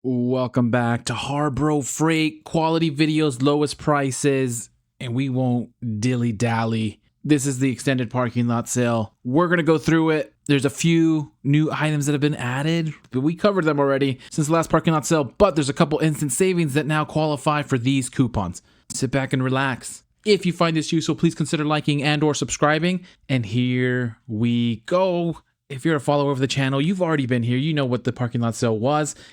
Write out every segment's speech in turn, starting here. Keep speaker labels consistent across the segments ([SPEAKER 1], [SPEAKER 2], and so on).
[SPEAKER 1] Welcome back to HARBRO Freight, quality videos, lowest prices, and we won't dilly-dally. This is the extended parking lot sale. We're going to go through it. There's a few new items that have been added, but we covered them already since the last parking lot sale, but there's a couple instant savings that now qualify for these coupons. Sit back and relax. If you find this useful, please consider liking and or subscribing. And here we go. If you're a follower of the channel, you've already been here. You know what the parking lot sale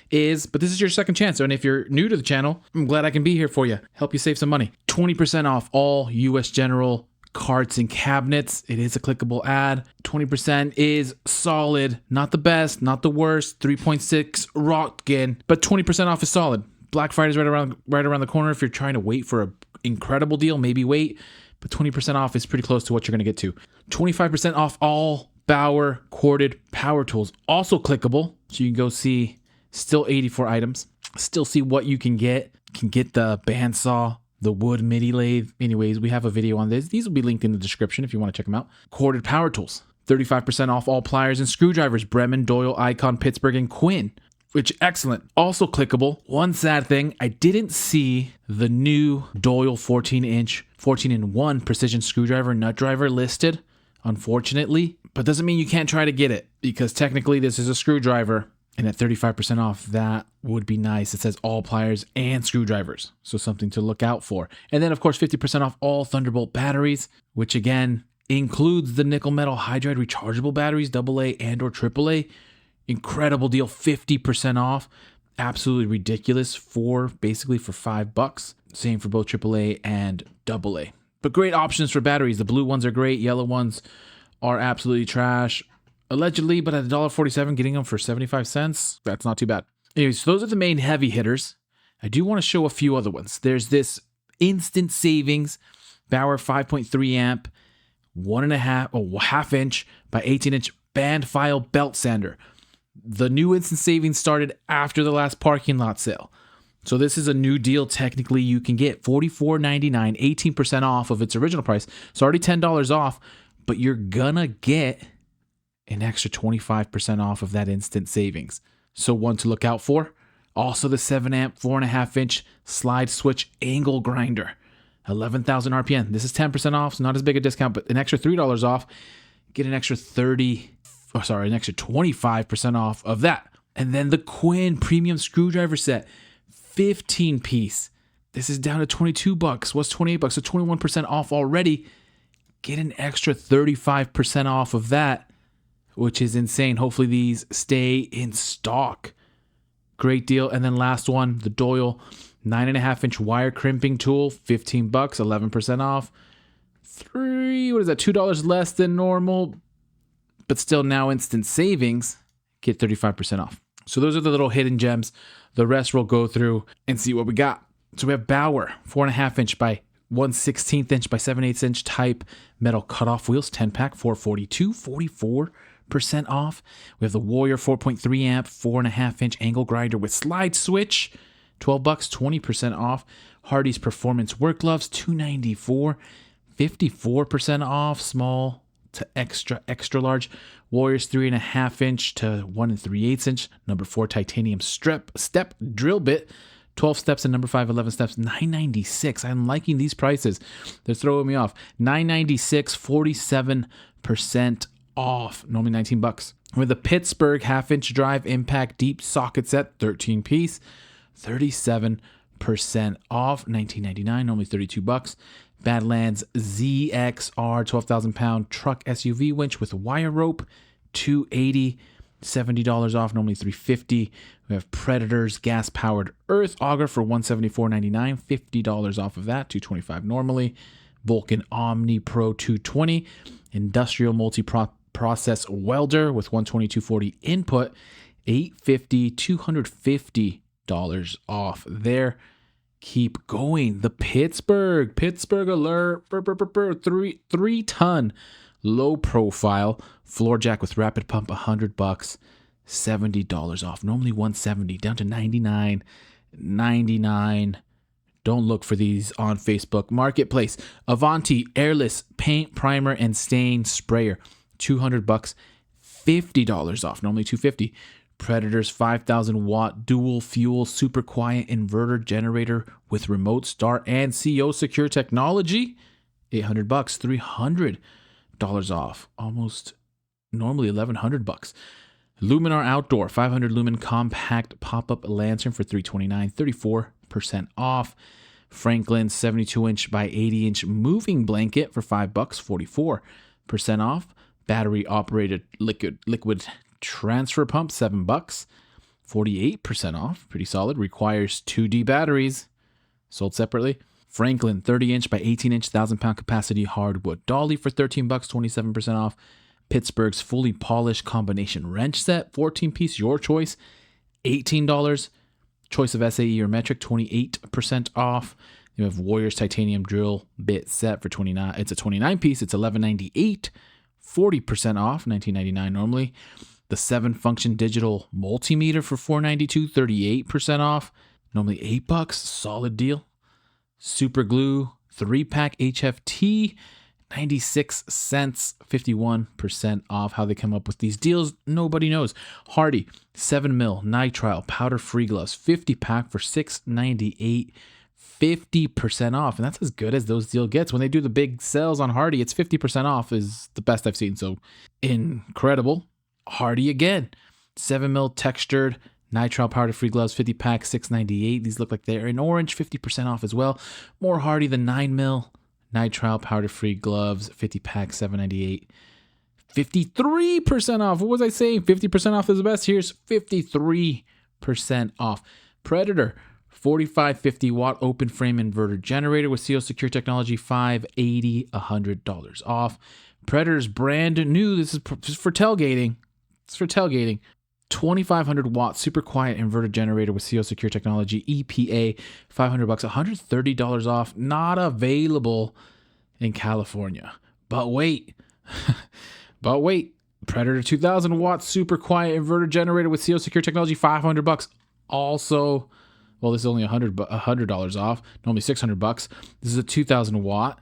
[SPEAKER 1] is, but this is your second chance. And if you're new to the channel, I'm glad I can be here for you. Help you save some money. 20% off all US General carts and cabinets. It is a clickable ad. 20% is solid. Not the best, not the worst. 3.6 Rockin, but 20% off is solid. Black Friday's right around the corner. If you're trying to wait for an incredible deal, maybe wait. But 20% off is pretty close to what you're going to get to. 25% off all Bauer corded power tools, also clickable, so you can go see still 84 items, still see what you can get. The bandsaw, the wood MIDI lathe. Anyways, we have a video on this. These will be linked in the description if you want to check them out. Corded power tools, 35% off all pliers and screwdrivers, Bremen, Doyle, Icon, Pittsburgh, and Quinn, which excellent. Also clickable. One sad thing, I didn't see the new Doyle 14-in-1 precision screwdriver nut driver listed, unfortunately, but doesn't mean you can't try to get it, because technically this is a screwdriver, and at 35% off, that would be nice. It says all pliers and screwdrivers, so something to look out for. And then of course 50% off all Thunderbolt batteries, which again includes the nickel metal hydride rechargeable batteries, AA and or AAA. Incredible deal, 50% off. Absolutely ridiculous basically for $5. Same for both AAA and AA. But great options for batteries. The blue ones are great. Yellow ones are absolutely trash, allegedly, but at $1.47, getting them for 75 cents, that's not too bad. Anyways, so those are the main heavy hitters. I do want to show a few other ones. There's this instant savings Bauer 5.3 amp, half inch by 18 inch band file belt sander. The new instant savings started after the last parking lot sale. So this is a new deal. Technically, you can get $44.99, 18% off of its original price. It's already $10 off, but you're gonna get an extra 25% off of that instant savings. So one to look out for. Also the 7 amp, 4.5 inch slide switch angle grinder, 11,000 RPM. This is 10% off, so not as big a discount, but an extra $3 off. Get an extra 25% off of that. And then the Quinn premium screwdriver set, 15 piece. This is down to $22. Was $28, so 21% off already. Get an extra 35% off of that, which is insane. Hopefully these stay in stock. Great deal. And then last one, the Doyle 9.5 inch wire crimping tool, $15, 11% off. $2 less than normal, but still now instant savings. Get 35% off. So those are the little hidden gems. The rest we'll go through and see what we got. So we have Bauer 4.5 inch by 1/16 inch by 7/8 inch type metal cutoff wheels, 10-pack, $442, 44% off. We have the Warrior 4.3 amp, 4.5 inch angle grinder with slide switch, $12, 20% off. Hardy's Performance work gloves, $294, 54% off. Small to extra large. Warriors 3.5 inch to 1 3/8 inch, number 4 titanium step drill bit. 12 steps and number 5, 11 steps, $996. I'm liking these prices. They're throwing me off. $996, 47% off. Normally $19. With the Pittsburgh half-inch drive impact deep socket set, 13 piece, 37% off. $19.99, normally $32. Badlands ZXR 12,000 pound truck SUV winch with wire rope, $280. $70 off, normally $350. We have Predator's gas-powered earth auger for $174.99, $50 off of that, $225 normally. Vulcan Omni Pro 220, industrial multi-process welder with $122.40 input, $850, $250 off there. Keep going. The Pittsburgh alert, 3-ton low profile floor jack with rapid pump, $100, $70 off. Normally $170, down to $99.99. Don't look for these on Facebook Marketplace. Avanti airless paint, primer, and stain sprayer, $200, $50 off. Normally $250. Predator's 5,000 watt dual fuel super quiet inverter generator with remote start and CO secure technology. $800, $300 off. Almost normally $1,100. Luminar Outdoor 500 lumen compact pop-up lantern for $329, 34% off. Franklin 72-inch by 80-inch moving blanket for $5, 44% off. Battery operated liquid transfer pump, $7, 48% off. Pretty solid. Requires 2D batteries. Sold separately. Franklin 30-inch by 18-inch 1,000-pound capacity hardwood dolly for $13, 27% off. Pittsburgh's fully polished combination wrench set, 14-piece, your choice, $18. Choice of SAE or metric, 28% off. You have Warriors titanium drill bit set for $29. It's a 29-piece. It's $11.98, 40% off, $19.99 normally. The 7-function digital multimeter for $492, 38% off, normally $8. Solid deal. Super glue 3-pack HFT, 96 cents, 51% off. How they come up with these deals, nobody knows. Hardy 7mm nitrile powder free gloves, 50-pack for $698, 50% off. And that's as good as those deal gets. When they do the big sales on Hardy, it's 50% off is the best I've seen. So incredible. Hardy again, 7mm textured nitrile powder free gloves, 50-pack, $698. These look like they're in orange, 50% off as well. More Hardy than 9mm nitrile powder free gloves, 50-pack, $798. 53% off. What was I saying? 50% off is the best. Here's 53% off. Predator 4550 watt open frame inverter generator with CO secure technology, $580, $100 off. Predator's brand new. This is for tailgating. It's for tailgating. 2500 watt super quiet inverter generator with CO secure technology, EPA, $500, $130 off. Not available in California. But wait. Predator 2000 watt super quiet inverter generator with CO secure technology, $500. Also, well, this is only $100 off. Normally $600. This is a 2000 watt.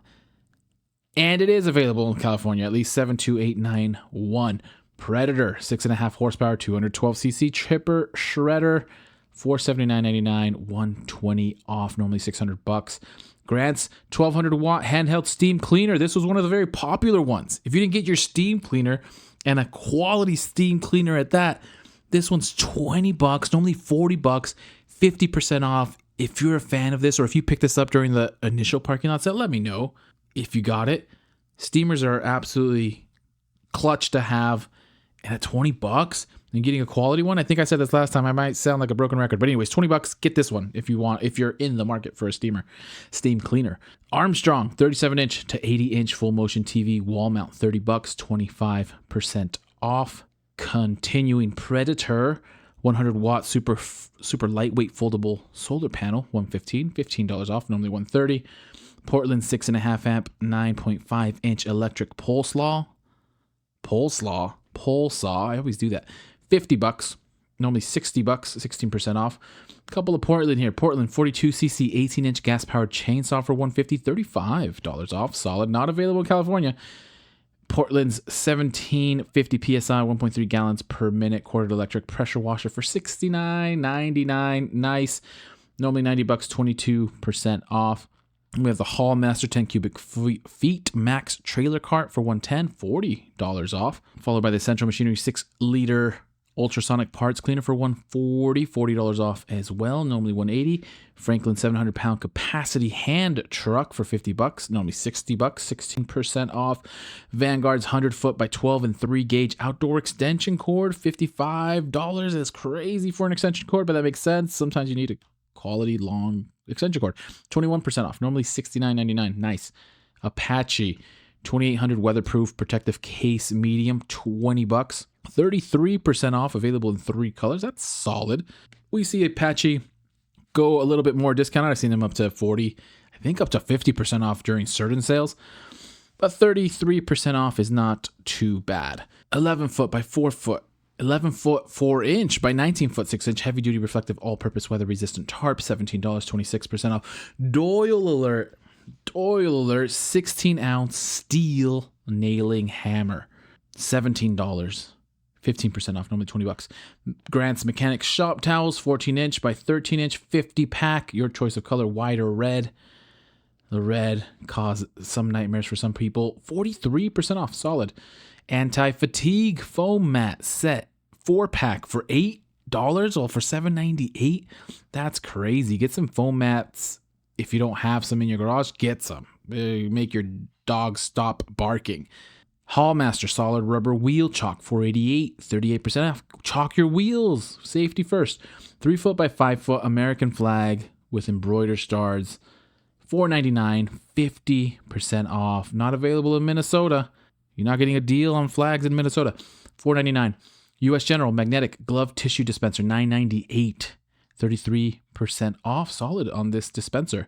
[SPEAKER 1] And it is available in California, at least 72891. Predator 6.5 horsepower, 212cc chipper shredder, $479.99, $120 off, normally $600. Grant's 1200 watt handheld steam cleaner. This was one of the very popular ones. If you didn't get your steam cleaner, and a quality steam cleaner at that, this one's $20, normally $40, 50% off. If you're a fan of this, or if you picked this up during the initial parking lot set, let me know if you got it. Steamers are absolutely clutch to have. And at $20 and getting a quality one, I think I said this last time, I might sound like a broken record, but anyways, $20, get this one if you're in the market for a steam cleaner. Armstrong 37-inch to 80-inch full motion TV wall mount, $30, 25% off. Continuing, Predator 100 watt super lightweight foldable solar panel, $115, $15 off, normally $130. Portland 6.5 amp 9.5 inch electric pole saw, I always do that. $50, normally $60, 16% off. A couple of Portland here. Portland 42cc 18-inch gas-powered chainsaw for $150, $35 off. Solid, not available in California. Portland's 1750 PSI, 1.3 gallons per minute quarter electric pressure washer for $69.99. Nice. Normally $90, 22% off. We have the Hall Master 10 cubic feet max trailer cart for $110, $40 off. Followed by the Central Machinery 6-liter ultrasonic parts cleaner for $140, $40 off as well. Normally $180. Franklin 700-pound capacity hand truck for $50, normally $60, 16% off. Vanguard's 100-foot by 12 and 3 gauge outdoor extension cord, $55. That's crazy for an extension cord, but that makes sense. Sometimes you need a quality long extension cord. 21% off, normally $69.99. Nice. Apache 2800 weatherproof protective case medium, $20, 33% off, available in 3 colors. That's solid. We see Apache go a little bit more discounted. I've seen them up to 40, I think up to 50% off during certain sales, but 33% off is not too bad. 11 foot by 4 foot 11 foot 4 inch by 19 foot 6 inch heavy duty reflective all purpose weather resistant tarp, $17, 26% off. Doyle alert 16 ounce steel nailing hammer, $17, 15% off, normally 20 bucks. Grant's Mechanics Shop Towels, 14 inch by 13 inch, 50 pack. Your choice of color, white or red. The red caused some nightmares for some people. 43% off, solid. Anti-fatigue foam mat set, 4-pack for $8. Well, for $7.98, that's crazy. Get some foam mats. If you don't have some in your garage, get some. Make your dog stop barking. Hallmaster solid rubber wheel chalk, $4.88, 38% off. Chalk your wheels, safety first. 3 foot by 5 foot American flag with embroidered stars, $4.99, 50% off. Not available in Minnesota. You're not getting a deal on flags in Minnesota. $4.99. U.S. General magnetic glove tissue dispenser, $9.98, 33% off. Solid on this dispenser.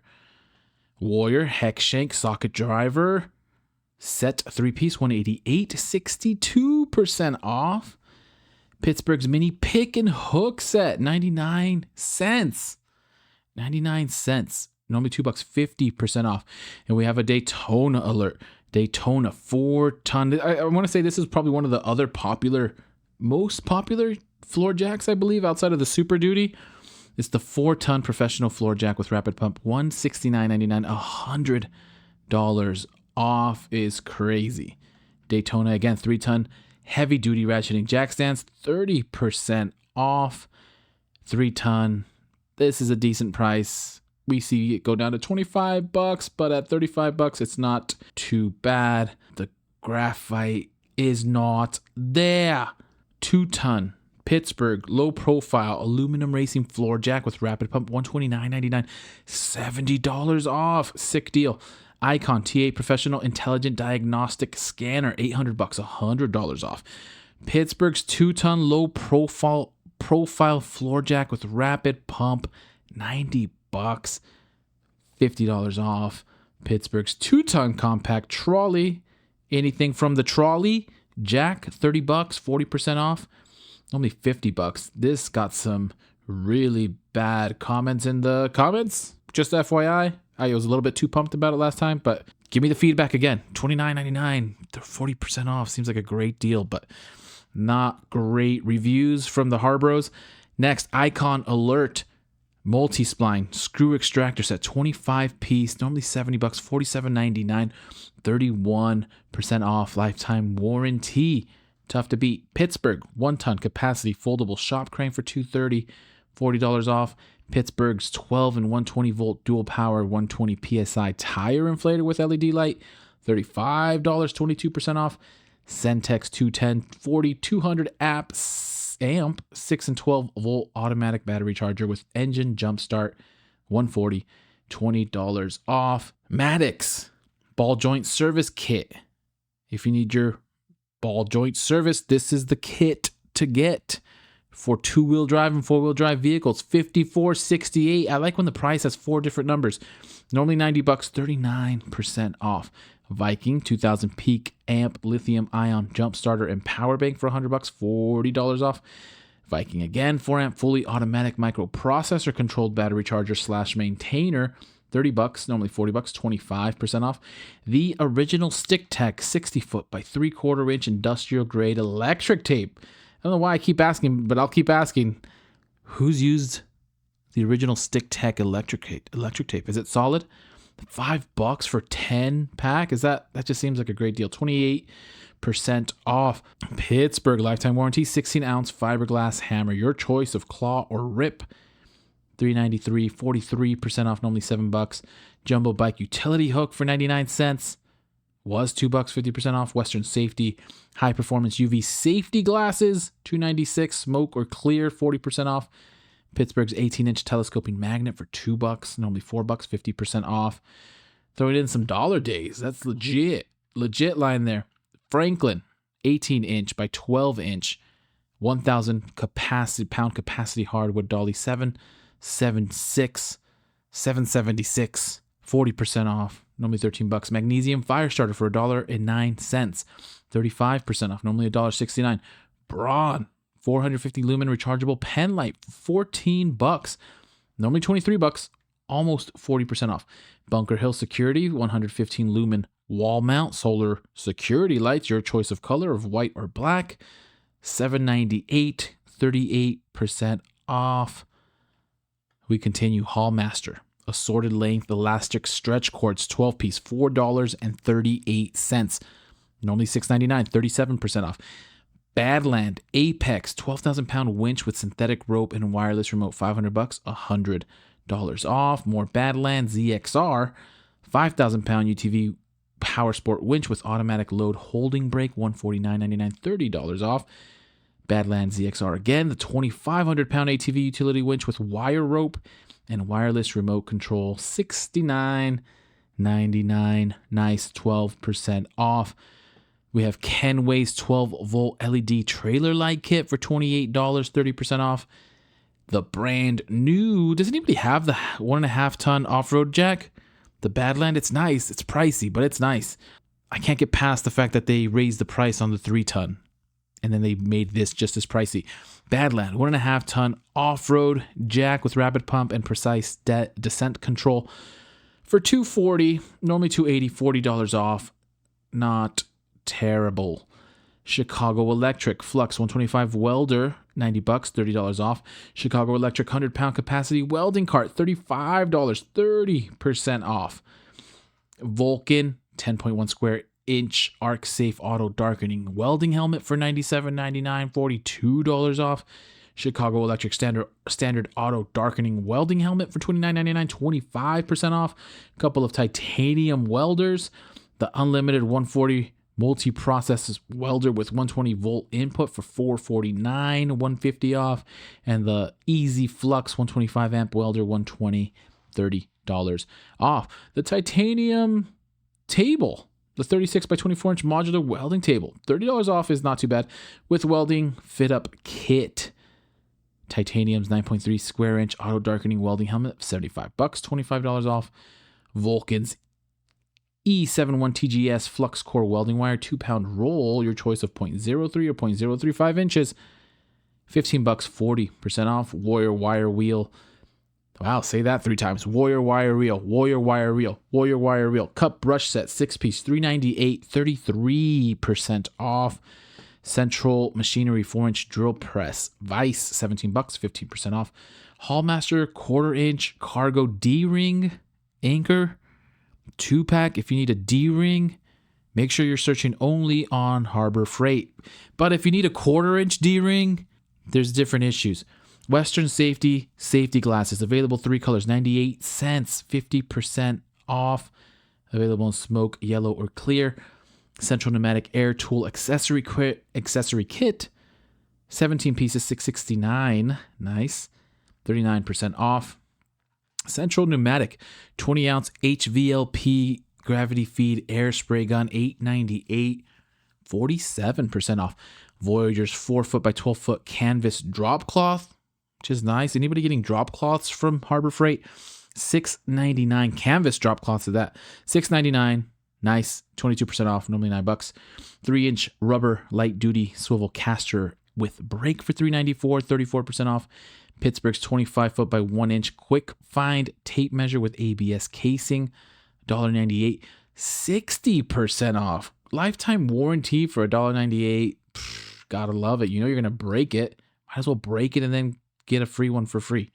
[SPEAKER 1] Warrior hex shank socket driver set, 3-piece, $188, 62% off. Pittsburgh's mini pick and hook set, 99 cents. 99 cents. Normally $2, 50% off. And we have a Daytona alert. Daytona 4-ton. I want to say this is probably one of the other most popular floor jacks, I believe, outside of the Super Duty. It's the 4-ton professional floor jack with rapid pump, $169.99, $100 off is crazy. Daytona, again, 3-ton heavy duty ratcheting jack stands, 30% off. 3-ton. This is a decent price. We see it go down to $25, but at $35, it's not too bad. The graphite is not there. 2-ton Pittsburgh low profile aluminum racing floor jack with rapid pump, $129.99, $70 off. Sick deal. Icon T8 professional intelligent diagnostic scanner, $800, $100 off. Pittsburgh's 2-ton low profile floor jack with rapid pump, $90, $50 off. Pittsburgh's 2-ton compact trolley, anything from the trolley jack, $30, 40% off. Only $50. This got some really bad comments in the comments. Just FYI, I was a little bit too pumped about it last time, but give me the feedback again. $29.99, they're 40% off. Seems like a great deal, but not great reviews from the HARBROs. Next, Icon Alert multi-spline screw extractor set, 25-piece, normally $70, $47.99, 31% off. Lifetime warranty. Tough to beat. Pittsburgh 1-ton capacity foldable shop crane for $230, $40 off. Pittsburgh's 12 and 120 volt dual power 120 psi tire inflator with LED light, $35, 22% off. Centex 210 200 amp 6 and 12 volt automatic battery charger with engine jump start, $140, $20 off. Maddox ball joint service kit. If you need your ball joint service, this is the kit to get for 2-wheel drive and 4-wheel drive vehicles. $54.68. I like when the price has 4 different numbers. Normally $90, 39% off. Viking 2000 peak amp lithium ion jump starter and power bank for $100, $40 off. Viking again, 4 amp fully automatic microprocessor controlled battery charger / maintainer, $30, normally $40, 25% off. The original Stick Tech 60 foot by 3/4 inch industrial grade electric tape. I don't know why I keep asking, but I'll keep asking. Who's used the original Stick Tech electric tape? Is it solid? $5 for 10 pack? Is that just seems like a great deal. 28% off. Pittsburgh lifetime warranty, 16-ounce fiberglass hammer. Your choice of claw or rip. $393, 43% off, normally $7. Jumbo bike utility hook for 99 cents. Was $2, 50% off. Western Safety high performance UV safety glasses, $296. Smoke or clear, 40% off. Pittsburgh's 18-inch telescoping magnet for $2, normally $4, 50% off. Throwing in some dollar days. That's legit line there. Franklin 18-inch by 12-inch 1,000 pound capacity hardwood dolly, $776, 40% off, normally $13. Magnesium fire starter for $1.09, 35% off, normally $1.69. Braun 450 lumen rechargeable pen light, $14, normally $23, almost 40% off. Bunker Hill Security 115 lumen wall mount solar security lights, your choice of color of white or black, $7.98, 38% off. We continue. Hallmaster assorted length elastic stretch cords 12-piece, $4.38. Normally $6.99, 37% off. Badland Apex 12,000-pound winch with synthetic rope and wireless remote, $500, $100 off. More Badland ZXR 5,000-pound UTV power sport winch with automatic load holding brake, $149.99, $30 off. Badland ZXR again, the 2,500-pound ATV utility winch with wire rope and wireless remote control, $69.99, nice, 12% off. We have Kenway's 12-volt LED trailer light kit for $28, 30% off. The brand new, does anybody have the 1.5-ton off-road jack? The Badland, it's nice, it's pricey, but it's nice. I can't get past the fact that they raised the price on the 3-ton. And then they made this just as pricey. Badland, 1.5-ton off-road jack with rapid pump and precise descent control for $240, normally $280, $40 off. Not terrible. Chicago Electric Flux 125 welder, $90, $30 off. Chicago Electric 100-pound capacity welding cart, $35, 30% off. Vulcan 10.1 square inch arc safe auto darkening welding helmet for $97.99, $42 off. Chicago Electric standard auto darkening welding helmet for $29.99, 25% off. A couple of titanium welders, the unlimited 140 multi-process welder with 120 volt input for $449, $150 off, and the Easy Flux 125 amp welder, $120, $30 off. The titanium table, the 36 by 24 inch modular welding table, $30 off is not too bad, with welding fit up kit. Titanium's 9.3 square inch auto darkening welding helmet, $75, $25 off. Vulcan's E71 TGS flux core welding wire, 2-pound roll, your choice of 0.03 or 0.035 inches, $15, 40% off. Warrior wire wheel. Wow, say that 3 times. Warrior wire reel, Warrior wire reel, Warrior wire reel. Cup brush set, 6-piece, $398, 33% off. Central Machinery 4-inch drill press vise, $17, 15% off. Hallmaster 1/4 inch cargo D-ring anchor 2-pack. If you need a D-ring, make sure you're searching only on Harbor Freight. But if you need a 1/4 inch D-ring, there's different issues. Western safety glasses, available 3 colors, 98 cents, 50% off. Available in smoke, yellow, or clear. Central Pneumatic Air Tool accessory kit, 17 pieces, $669, nice, 39% off. Central Pneumatic 20-ounce HVLP gravity feed air spray gun, $898, 47% off. Voyager's 4-foot by 12-foot canvas drop cloth, which is nice. Anybody getting drop cloths from Harbor Freight? $699. Canvas drop cloths of that, $699. Nice, 22% off, normally $9. 3-inch rubber light duty swivel caster with brake for $394, 34% off. Pittsburgh's 25-foot by 1-inch quick find tape measure with ABS casing, $1.98, 60% off. Lifetime warranty for $1.98. Gotta love it. You know you're gonna break it. Might as well break it and then get a free one for free.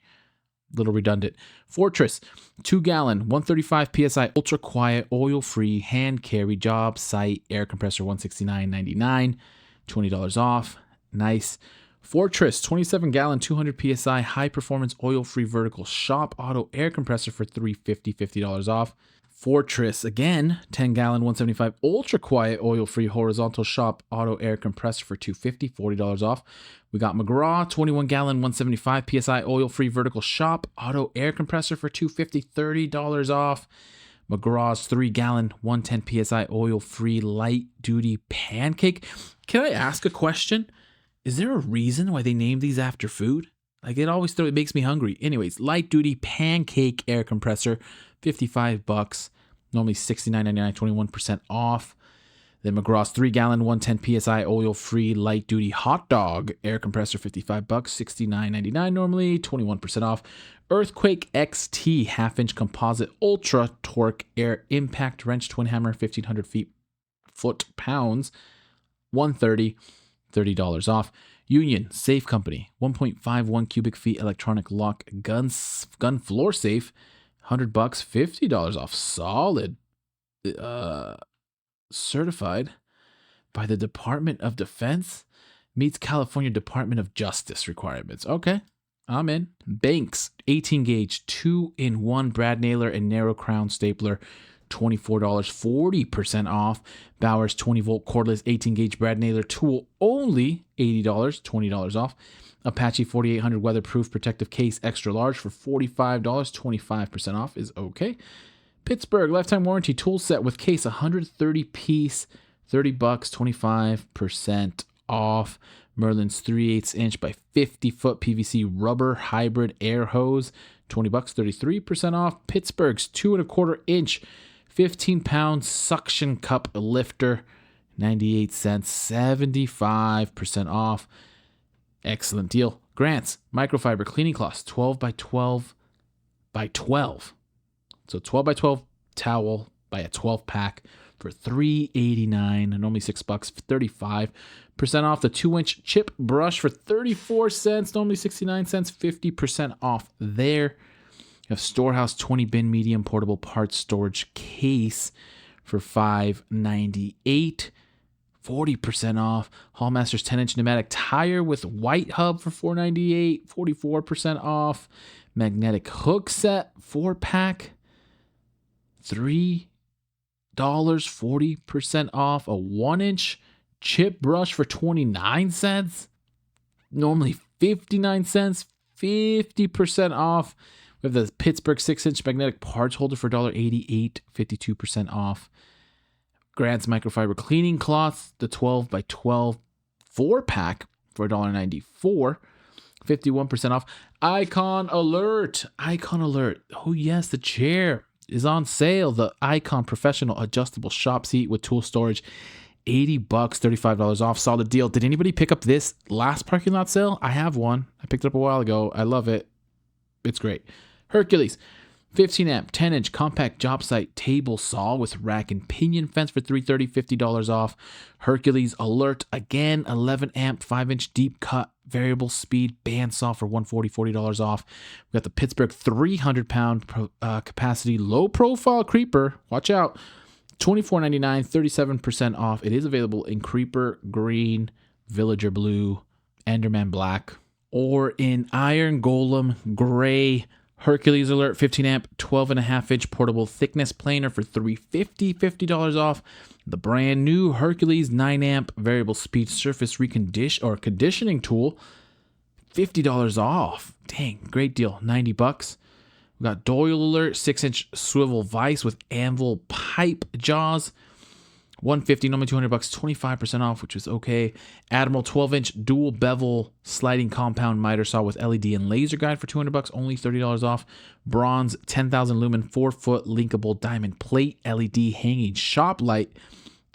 [SPEAKER 1] Little redundant. Fortress 2-gallon 135 psi ultra quiet oil free hand carry job site air compressor, $169.99, $20 off. Nice. Fortress 27-gallon 200 psi high performance oil free vertical shop auto air compressor for $350, $50 off. Fortress again 10-gallon 175 ultra quiet oil free horizontal shop auto air compressor for $250, $40 off. We got McGraw 21-gallon 175 psi oil free vertical shop auto air compressor for $250, $30 off. McGraw's 3-gallon 110 psi oil free light duty pancake. Can I ask a question? Is there a reason why they named these after food? Like it makes me hungry. Anyways, light duty pancake air compressor, $55, normally $69.99, 21% off. Then McGraw's 3-gallon 110 psi oil free light duty hot dog air compressor, $55, $69.99 normally, 21% off. Earthquake XT 1/2-inch composite ultra torque air impact wrench twin hammer, 1,500 foot-pounds, $130, $30 off. Union Safe Company, 1.51 cubic feet electronic lock gun floor safe, $100, $50 off. Solid. Certified by the Department of Defense, meets California Department of Justice requirements. Okay, I'm in. Banks 18 gauge 2-in-1 Brad Nailer and narrow crown stapler, $24, 40% off. Bowers 20 volt cordless 18 gauge Brad Nailer tool, only $80, $20 off. Apache 4800 weatherproof protective case extra large for $45, 25% off is okay. Pittsburgh lifetime warranty tool set with case, 130 piece, $30, 25% off. Merlin's 3/8 inch by 50 foot PVC rubber hybrid air hose, $20, 33% off. Pittsburgh's 2¼ inch 15-pound suction cup lifter, 98 cents, 75% off. Excellent deal. Grant's microfiber cleaning cloths, 12 by 12 by 12. So 12 by 12 towel by a 12 pack for $3.89, normally $6, 35% off. The 2-inch chip brush for 34 cents, normally 69 cents, 50% off there. You have Storehouse 20 bin medium portable parts storage case for $5.98, 40% off. Hallmaster's 10-inch pneumatic tire with white hub for $4.98, 44% off. Magnetic hook set 4-pack, $3, 40% off. A 1-inch chip brush for 29 cents, normally 59 cents, 50% off. We have the Pittsburgh 6-inch magnetic parts holder for $1.88, 52% off. Grant's microfiber cleaning cloths, the 12 by 12 4-pack for $1.94, 51% off. Icon Alert. Oh yes, the chair is on sale. The Icon Professional Adjustable Shop Seat with tool storage, $80, $35 off. Solid deal. Did anybody pick up this last parking lot sale? I have one. I picked it up a while ago. I love it. It's great. Hercules 15 amp 10-inch compact job site table saw with rack and pinion fence for $330, $50 off. Hercules Alert again, 11 amp 5-inch deep cut variable speed bandsaw for $140, $40 off. We got the Pittsburgh 300-pound capacity low profile creeper. Watch out. $24.99, 37% off. It is available in creeper green, villager blue, enderman black, or in iron golem gray. Hercules Alert 15 amp 12.5-inch portable thickness planer for $350, $50 off. The brand new Hercules 9 amp variable speed surface conditioning tool, $50 off. Dang, great deal. $90. We got Doyle Alert 6-inch swivel vise with anvil pipe jaws, $150, normally $200, 25% off, which is okay. Admiral 12-inch dual bevel sliding compound miter saw with LED and laser guide for $200, only $30 off. Bronze 10,000 lumen 4-foot linkable diamond plate LED hanging shop light,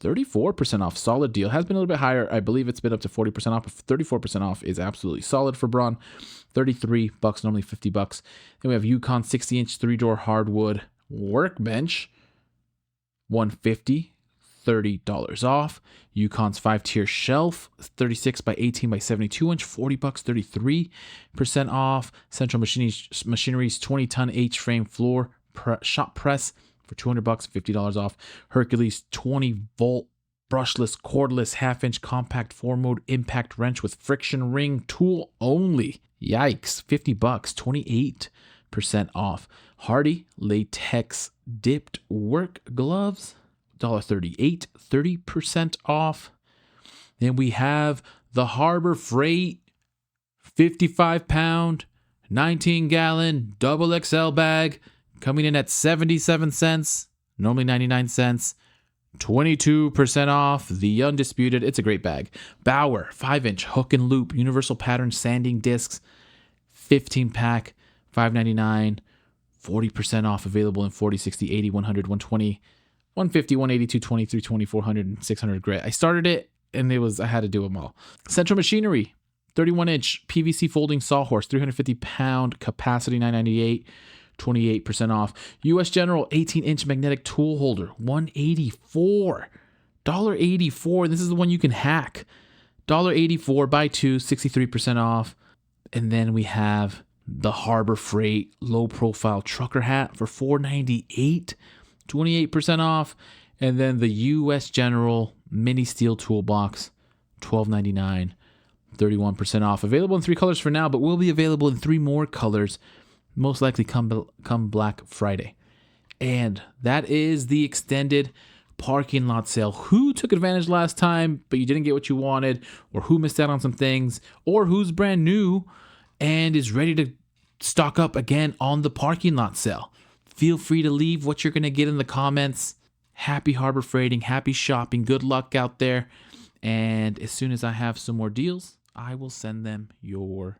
[SPEAKER 1] 34% off. Solid deal. Has been a little bit higher. I believe it's been up to 40% off, but 34% off is absolutely solid for Braun. $33, normally $50. Then we have Yukon 60-inch 3-door hardwood workbench, $150. $30 off. Yukon's 5-tier shelf, 36 by 18 by 72 inch, $40, 33% off. Central Machinery's 20-ton H-frame floor shop press for $200, $50 off. Hercules 20-volt brushless cordless 1/2-inch compact 4-mode impact wrench with friction ring tool only. Yikes, $50, 28% off. Hardy latex dipped work gloves, $1.38, 30% off. Then we have the Harbor Freight 55-pound, 19-gallon, double XL bag coming in at 77 cents, normally 99 cents, 22% off. The Undisputed. It's a great bag. Bauer 5-inch hook and loop universal pattern sanding discs, 15-pack, $5.99, 40% off. Available in 40, 60, 80, 100, 120, 150, 180, 220, 320, 400, and 600 grit. I started it and I had to do them all. Central Machinery 31-inch PVC folding sawhorse, 350-pound capacity, $9.98, 28% off. US General 18-inch magnetic tool holder, $184, $1.84. This is the one you can hack. $1.84, buy two, 63% off. And then we have the Harbor Freight low profile trucker hat for $4.98, 28% off. And then the US General mini steel toolbox, $12.99, 31% off. Available in 3 colors for now, but will be available in 3 more colors, most likely come Black Friday. And that is the extended parking lot sale. Who took advantage last time, but you didn't get what you wanted, or who missed out on some things, or who's brand new and is ready to stock up again on the parking lot sale? Feel free to leave what you're going to get in the comments. Happy Harbor Freighting, happy shopping, good luck out there. And as soon as I have some more deals, I will send them your